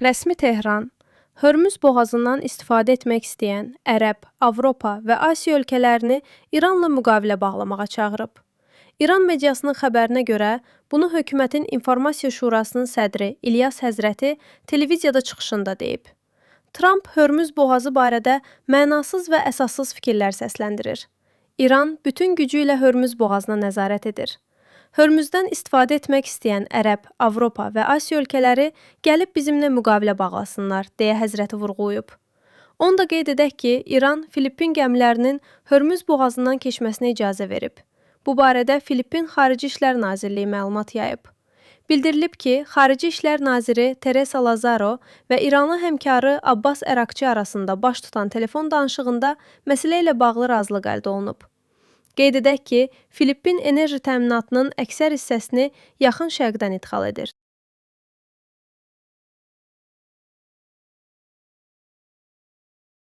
Rəsmi Tehran, Hörmüz boğazından istifadə etmək istəyən Ərəb, Avropa və Asiya ölkələrini İranla müqavilə bağlamağa çağırıb. İran mediasının xəbərinə görə, bunu hökumətin İnformasiya Şurasının sədri İlyas Həzrəti televiziyada çıxışında deyib. Tramp Hörmüz boğazı barədə mənasız və əsassız fikirlər səsləndirir. İran bütün gücü ilə Hörmüz boğazına nəzarət edir. Hörmüzdən istifadə etmək istəyən Ərəb, Avropa və Asiya ölkələri gəlib bizimlə müqavilə bağlasınlar, deyə Həzrəti vurğulayıb. Onu da qeyd edək ki, İran Filippin gəmilərinin Hörmüz boğazından keçməsinə icazə verib. Bu barədə Filippin Xarici İşlər Nazirliyi məlumat yayıb. Bildirilib ki, Xarici İşlər Naziri Teresa Lazaro və İranlı həmkarı Abbas Əraqçı arasında baş tutan telefon danışığında məsələ ilə bağlı razılıq əldə olunub. Qeyd edək ki, Filippin enerji təminatının əksər hissəsini yaxın şərqdən idxal edir.